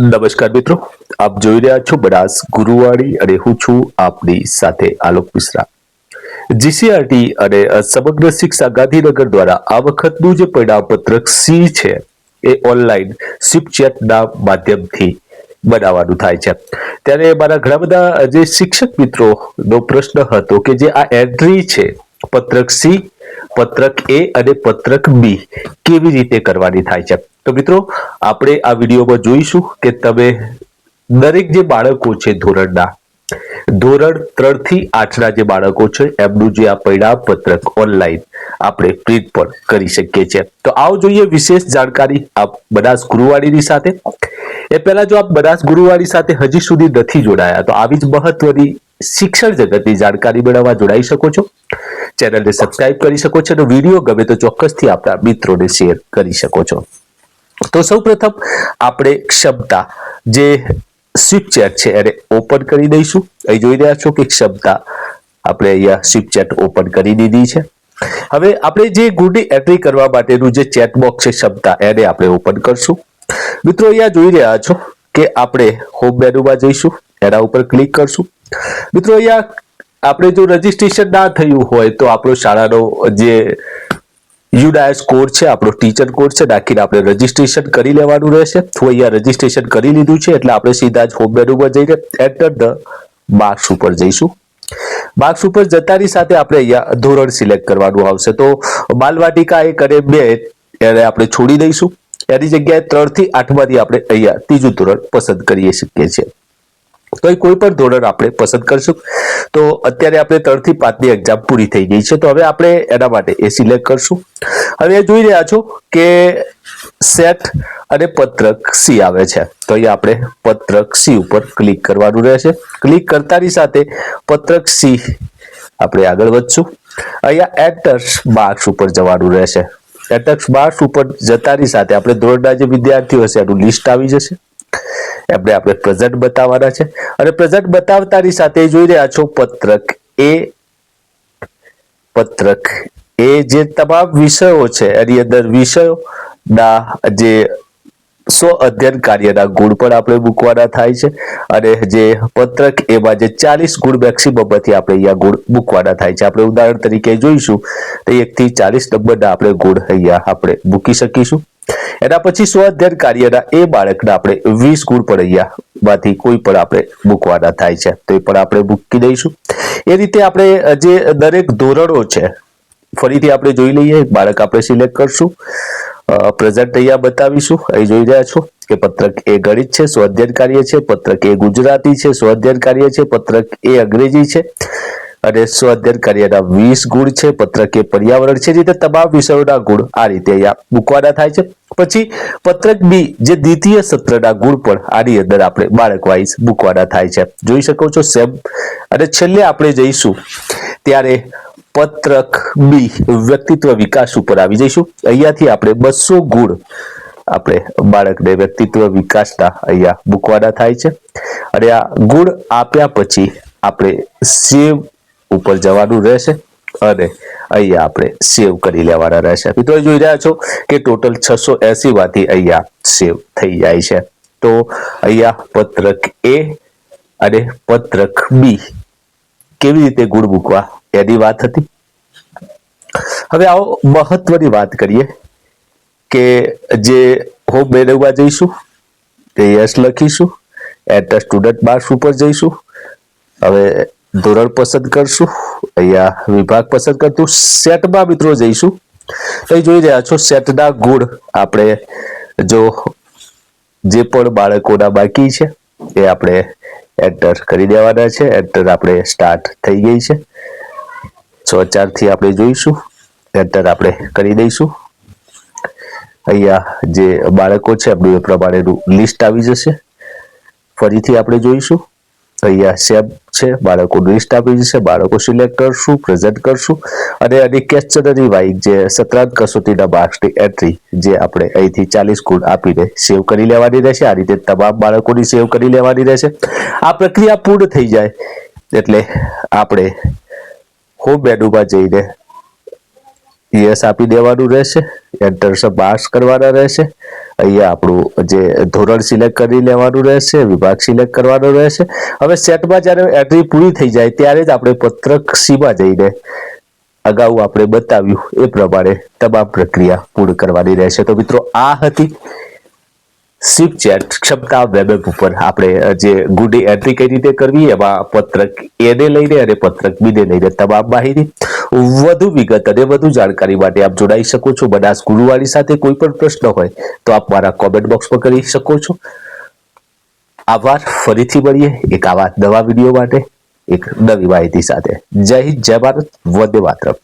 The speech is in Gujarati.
નમસ્કાર મિત્રો, આપ જોઈ રહ્યા છો બનાસ ગુરુવાણી અને હું છું આપની સાથે આલોક મિશ્રા। જીસીઆરટી અને સમગ્ર શિક્ષા ગાંધીનગર દ્વારા આ વખતનું જે પરિણામપત્રક સી છે એ ઓનલાઈન સ્વીપચેટના માધ્યમથી બનાવવાનું થાય છે। ત્યારે મારા ઘણા બધા જે શિક્ષક મિત્રોનો પ્રશ્ન હતો કે જે આ એન્ટ્રી છે પત્રક સી, પત્રક એ અને પત્રક બી કેવી રીતે કરવાની થાય છે। તો મિત્રો આપણે આ વિડીયોમાં જોઈશું કે તમે દરેક જે બાળકો છે ધોરણ 3 થી 8ના જે બાળકો છે એમનું જે આ પરિણામ પત્રક ઓનલાઈન આપણે પ્રિન્ટ પણ કરી શકીએ છીએ। તો આવો જોઈએ વિશેષ જાણકારી આપ બનાસ ગુરુવાણીની સાથે। એ પહેલા જો આપ બનાસ ગુરુવાણી સાથે હજી સુધી નથી જોડાયા તો આવી જ મહત્વની શિક્ષણ જગતની જાણકારી મેળવવા જોડાઈ શકો છો। ચેનલને સબસ્ક્રાઇબ કરી શકો છો અને વિડીયો ગમે તો ચોક્કસથી આપણા મિત્રોને શેર કરી શકો છો। તો સૌપ્રથમ આપણે ક્ષમતા જે સ્વીપચેટ છે એને ઓપન કરી દઈશું। અહીં જોઈ રહ્યા છો કે ક્ષમતા આપણે અહીંયા સ્વીપચેટ ઓપન કરી દીધી છે। હવે આપણે જે ગુણની એન્ટ્રી કરવા માટેનું જે ચેટ બોક્સ છે ક્ષમતા એને આપણે ઓપન કરશું। મિત્રો અહીંયા જોઈ રહ્યા છો કે આપણે હોમ મેનુમાં જઈશું, એના ઉપર ક્લિક કરશું। મિત્રો અહીંયા આપણે જો રજીસ્ટ્રેશન ના થયું હોય તો આપણો શાળાનો જે યુડાયસ કોડ છે, આપણો ટીચર કોડ છે નાખીને આપણે રજીસ્ટ્રેશન કરી લેવાનું રહેશે। હું અહીંયા રજીસ્ટ્રેશન કરી લીધું છે એટલે આપણે સીધા જ હોમ મેનુમાં જઈને એન્ટર ધ માર્ક્સ ઉપર જઈશું। માર્ક્સ ઉપર જતાની સાથે આપણે અહીંયા ધોરણ સિલેક્ટ કરવાનું આવશે। તો બાલવાટિકા 1 અને 2 એને આપણે છોડી દઈશું, એની જગ્યાએ 3 થી 8માંથી આપણે અહીંયા ત્રીજું ધોરણ પસંદ કરી શકીએ છીએ। તો એ કોઈ પણ ધોરણ આપણે પસંદ કરશું। તો અત્યારે આપણે 3 થી 5ની એક્ઝામ પૂરી થઈ ગઈ છે, તો હવે આપણે એના માટે એ સિલેક્ટ કરશું। હવે જોઈ રહ્યા છો કે સેટ અને પત્રક સી આવે છે, તો અહીંયા આપણે પત્રક સી ઉપર ક્લિક કરવાનું રહેશે। ક્લિક કરતાની સાથે પત્રક સી આપણે આગળ વધશું। અહીંયા એન્ટર માર્ક્સ ઉપર જવાનું રહેશે। એન્ટર માર્ક્સ ઉપર જતાની સાથે આપણે ધોરણના જે વિદ્યાર્થીઓ હશે એનું લિસ્ટ આવી જશે। એમને આપણે પ્રેઝન્ટ બતાવવાના છે અને પ્રેઝન્ટ બતાવતાની સાથે જોઈ રહ્યા છો પત્રક એ જે તમામ વિષયો છે એની અંદર વિષયોના જે 100 અધ્યયન કાર્યના ગુણ પણ આપણે મૂકવાના થાય છે અને જે પત્રક એમાં જે 40 ગુણ મેક્સિમમથી આપણે અહીંયા ગુણ મૂકવાના થાય છે। આપણે ઉદાહરણ તરીકે જોઈશું તો 1 થી 40 નંબરના આપણે ગુણ અહીંયા આપણે મૂકી શકીશું। એના પછી 100 અધ્યયન કાર્યના એ બાળકના આપણે 20 ગુણ પણ અહીંયા માંથી કોઈ પણ આપણે મૂકવાના થાય છે, તો એ પણ આપણે મૂકી દઈશું। એ રીતે આપણે જે દરેક ધોરણો છે ફરીથી આપણે જોઈ લઈએ। બાળક આપણે સિલેક્ટ કરશું, પ્રેઝન્ટ અહીંયા બતાવીશું। અહીં જોઈ રહ્યા છો કે પત્રક એ ગણિત છે, 100 અધ્યયન કાર્ય છે, પત્રક એ ગુજરાતી છે, 100 અધ્યયન કાર્ય છે, પત્રક એ અંગ્રેજી છે અને 100 અધ્યયન કાર્યના 20 ગુણ છે, પત્રક એ પર્યાવરણ છે। રીતે તમામ વિષયોના ગુણ આ રીતે અહીંયા મૂકવાના થાય છે। પછી પત્રક બી જે દ્વિતીય સત્રના ગુણ પણ આની અંદર આપણે બાળક વાઇઝ મૂકવાના થાય છે, જોઈ શકો છો સેમ। અને છેલ્લે આપણે જઈશું ત્યારે પત્રક બી વ્યક્તિત્વ વિકાસ ઉપર આવી જઈશું। અહીંયાથી આપણે 200 ગુણ આપણે બાળકને વ્યક્તિત્વ વિકાસના અહીંયા મૂકવાના થાય છે અને આ ગુણ આપ્યા પછી આપણે સેવ ઉપર જવાનું રહેશે અને અહીંયા આપણે સેવ કરી લેવાના રહેશે। મિત્રો જોઈ રહ્યા છો કે ટોટલ 680 માંથી અહીંયા સેવ થઈ જાય છે। તો અહીંયા પત્રક એ અને પત્રક બી કેવી રીતે ગુણ મૂકવા એની વાત હતી। હવે આવો મહત્વની વાત કરીએ કે જે હોમ મેનુમાં જઈશું, યસ લખીશું, એન્ટર સ્ટુડન્ટ માર્ક્સ ઉપર જઈશું। હવે ધોરણ પસંદ કરશું, અહીંયા વિભાગ પસંદ કરતું, સેટમાં મિત્રો જઈશું। અહીં જોઈ રહ્યા છો સેટના ગુણ આપણે જો જે પણ બાળકોના બાકી છે એ આપણે એન્ટર કરી દેવાના છે। એન્ટર આપણે સ્ટાર્ટ થઈ ગઈ છે, 104 થી આપણે જોઈશું, એન્ટર આપણે કરી દઈશું। અહીંયા જે બાળકો છે એમનું એ પ્રમાણેનું લિસ્ટ આવી જશે। ફરીથી આપણે જોઈશું, અહીંયા સેમ છે, બાળકોનું લિસ્ટ આપી જશે। બાળકો સિલેક્ટ કરશું, પ્રેઝન્ટ કરશું અને આની ક્વેશ્ચનરી વાઇઝ જે સત્રાંત કસોટીના માર્ક્સની એન્ટ્રી જે આપણે અહીંથી 40 ગુણ આપીને સેવ કરી લેવાની રહેશે। આ રીતે તમામ બાળકોની સેવ કરી લેવાની રહેશે। આ પ્રક્રિયા પૂર્ણ થઈ જાય એટલે આપણે હોમ મેનુમાં જઈને યસ આપી દેવાનું રહેશે, એન્ટર માર્ક્સ કરવાના રહેશે અહીંયા આપણું જે ધોરણ સિલેક્ટ કરી લેવાનું રહેશે, વિભાગ સિલેક્ટ કરવાનો રહેશે. હવે સેટમાં જ્યારે એન્ટ્રી પૂરી થઈ જાય ત્યારે જ આપણે પત્રક સીમાં જઈને અગાઉ આપણે બતાવ્યું એ પ્રમાણે તમામ પ્રક્રિયા પૂર્ણ કરવાની રહેશે. તો મિત્રો આ હતી સ્વિફ્ટચેટ ક્ષમતા વેબ એપ ઉપર આપણે જે ગુડની એન્ટ્રી કઈ રીતે કરવી, એમાં પત્રક એને લઈને અને પત્રક બીને લઈને તમામ માહિતી. વધુ વિગત અને વધુ જાણકારી માટે આપ જોડાઈ શકો છો બનાસ ગુરુવાણી સાથે. કોઈ પણ પ્રશ્ન હોય તો આપ મારા કોમેન્ટ બોક્સમાં કરી શકો છો. આભાર. ફરીથી મળીએ એક આવા નવા વિડીયો માટે એક નવી માહિતી સાથે. જય હિન્દ, જય ભારત, વંદે માતરમ.